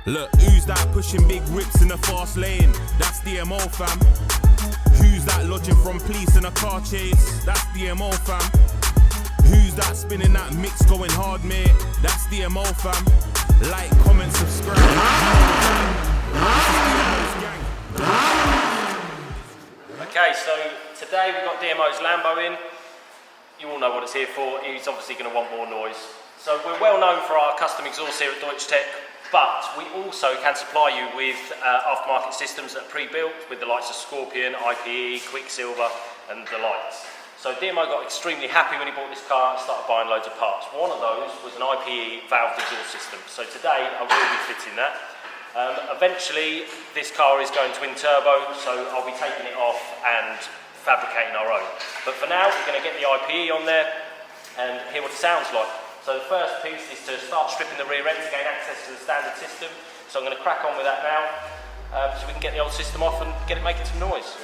Look, who's that pushing big whips in the fast lane? That's DMO fam. Who's that lodging from police in a car chase? That's DMO fam. Who's that spinning that mix going hard, mate? That's DMO fam. Like, comment, subscribe. Okay, so today we've got DMO's Lambo in. You all know what it's here for. He's obviously going to want more noise. So we're well known for our custom exhausts here at Deutschtech, but we also can supply you with aftermarket systems that are pre-built with the likes of Scorpion, IPE, Quicksilver and the likes. So DMO got extremely happy when he bought this car and started buying loads of parts. One of those was an IPE valved exhaust system. So today I will be fitting that. Eventually this car is going twin turbo, so I'll be taking it off and fabricating our own. But for now we're going to get the IPE on there and hear what it sounds like. So the first piece is to start stripping the rear end to gain access to the standard system. So I'm going to crack on with that now, so we can get the old system off and get it making some noise.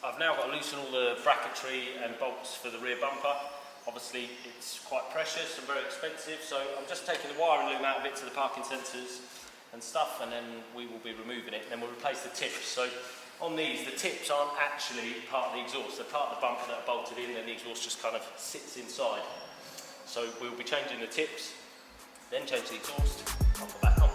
I've now got to loosen all the bracketry and bolts for the rear bumper. Obviously it's quite precious and very expensive, so I'm just taking the wiring loom out of it to the parking sensors and stuff, and then we will be removing it, and then we'll replace the tips. So on these, the tips aren't actually part of the exhaust, they're part of the bumper that are bolted in, and the exhaust just kind of sits inside. So we'll be changing the tips, then change the exhaust, bumper back on.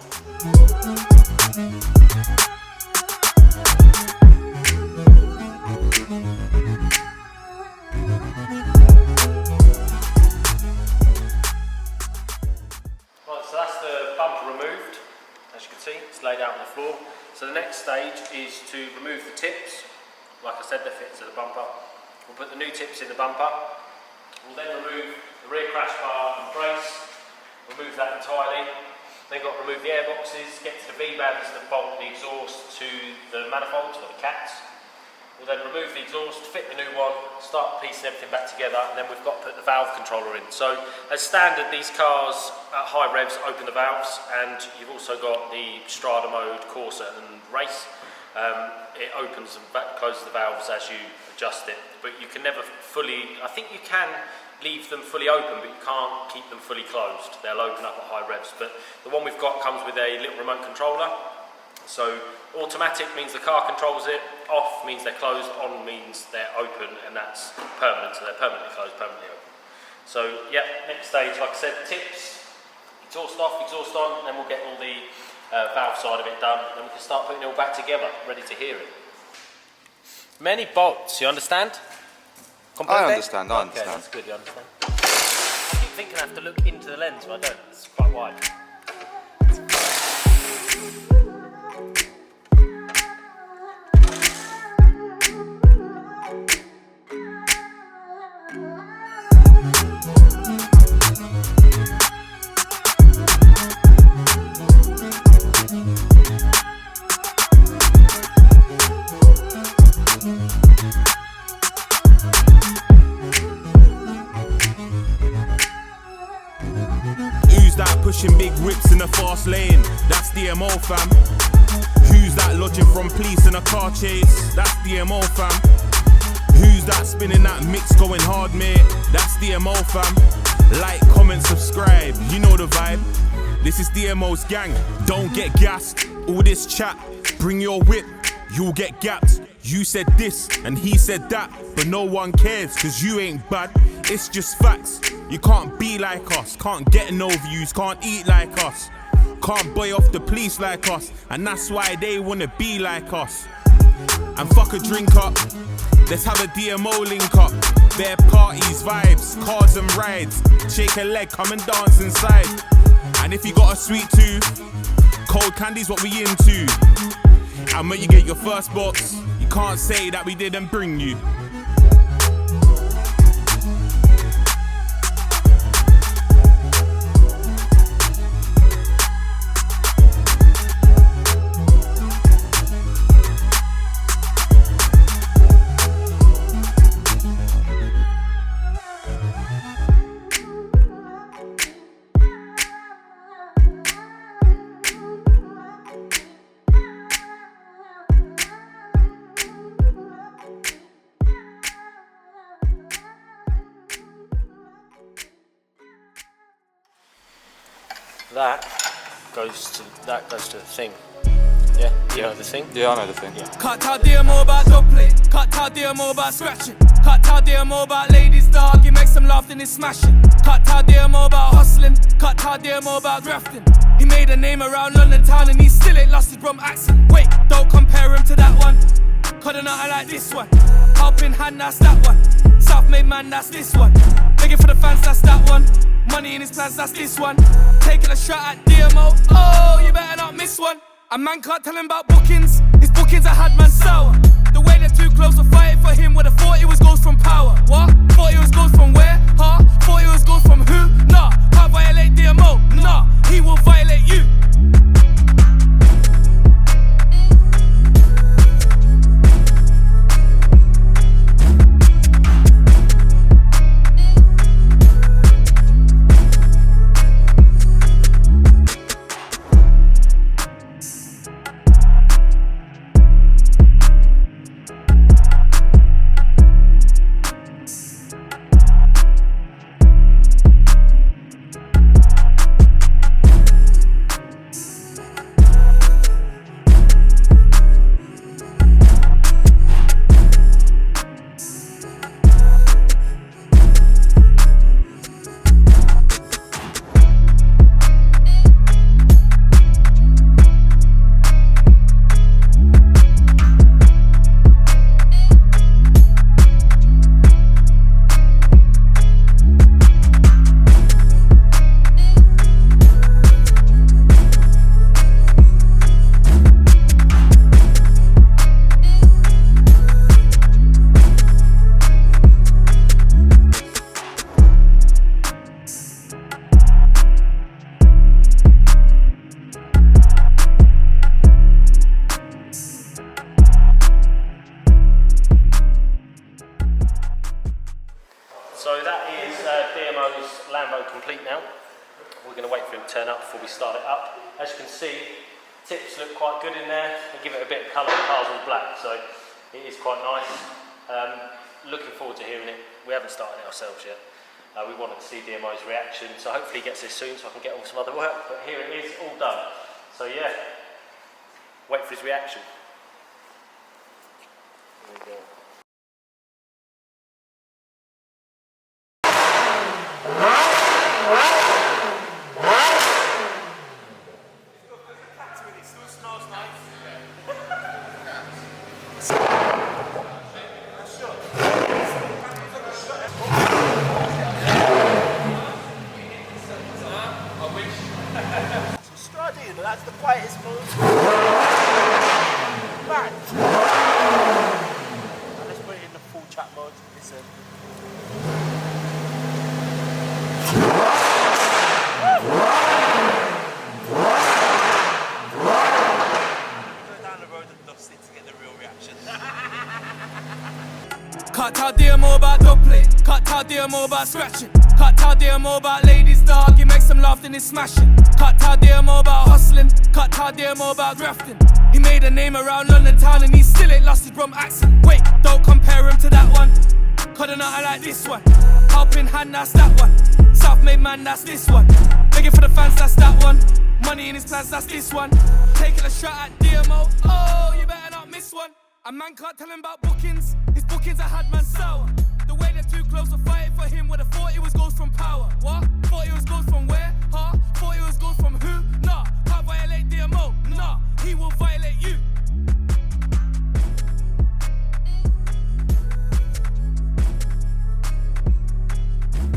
It's laid out on the floor. So the next stage is to remove the tips. Like I said, they fit to the bumper. We'll put the new tips in the bumper. We'll then remove the rear crash bar and brace. Remove that entirely. Then got to remove the airboxes, get to the V-bands that bolt the exhaust to the manifolds or the cats. We'll then remove the exhaust, fit the new one, start piecing everything back together, and then we've got to put the valve controller in. So as standard, these cars at high revs open the valves, and you've also got the Strada mode, Corsa and Race. It opens and closes the valves as you adjust it, but you can never fully, I think you can leave them fully open, but you can't keep them fully closed. They'll open up at high revs, but the one we've got comes with a little remote controller. So automatic means the car controls it, off means they're closed, on means they're open, and that's permanent, so they're permanently closed, permanently open. So yeah, next stage, like I said, tips, exhaust off, exhaust on, and then we'll get all the valve side of it done, and we can start putting it all back together, ready to hear it. Many bolts, you understand? I understand, I understand. Okay, that's good, you understand. I keep thinking I have to look into the lens, but I don't, it's quite wide. whips in the fast lane, that's DMO fam. Who's that lodging from police in a car chase? That's DMO fam. Who's that spinning that mix going hard, mate? That's DMO fam. Like, comment, subscribe, you know the vibe. This is DMO's gang, don't get gassed. All this chat, bring your whip, you'll get gapped. You said this and he said that, but no one cares cause you ain't bad. It's just facts. You can't be like us, can't get no views, can't eat like us, can't buy off the police like us, and that's why they wanna be like us. And fuck a drink up, let's have a DMO link up. Bare parties, vibes, cars and rides. Shake a leg, come and dance inside. And if you got a sweet tooth, cold candy's what we into. And when you get your first box, you can't say that we didn't bring you. That goes to the thing. Yeah? You know the thing? Yeah, I know the thing. Yeah. Can't tell DMO about dog play. Can't tell DMO about scratching. Can't tell DMO about ladies, dog. He makes them laugh, then he's smashing. Can't tell DMO about hustling. Can't tell DMO about grafting. He made a name around London town and he still ain't lost his Brum accent. Wait, don't compare him to that one. Coulda nothing like this one. Helping hand, that's that one. Self-made man, that's this one. Begging for the fans, that's that one. Money in his plans, that's this one. Taking a shot at DMO, oh, you better not miss one. A man can't tell him about bookings, his bookings I had man sour. The way they're too close to fighting for him, would have thought it was goals from power. What? Thought it was goals from where? Huh? Thought it was goals from who? Nah, can't violate DMO, nah, he will violate you. So that is DMO's Lambo complete now. We're going to wait for him to turn up before we start it up. As you can see, tips look quite good in there. They give it a bit of colour. The car's all black, so it is quite nice. Looking forward to hearing it. We haven't started it ourselves yet. We wanted to see DMO's reaction, so hopefully he gets this soon so I can get on with some other work. But here it is, all done. So yeah, wait for his reaction. There we go. That's the quietest move. Back. Let's put it in the full chat mode. Listen. Go down the road and dust it to get the real reaction. Can't tell DMO about dog play. Can't tell DMO about scratching. Can't tell DMO about ladies, dog. He makes them laugh, then he's smashing. Can't tell DMO about hustling. Can't tell DMO about grafting. He made a name around London town and he still ain't lost his Brum accent. Wait, don't compare him to that one. Cause I like this one. Helping hand, that's that one. Self-made man, that's this one. Begging for the fans, that's that one. Money in his plans, that's this one. Taking a shot at DMO, oh, you better not miss one. A man can't tell him about bookings. His bookings I had man sour. The way the two clubs were fighting for him would have thought it was Ghost from Power. What? Thought it was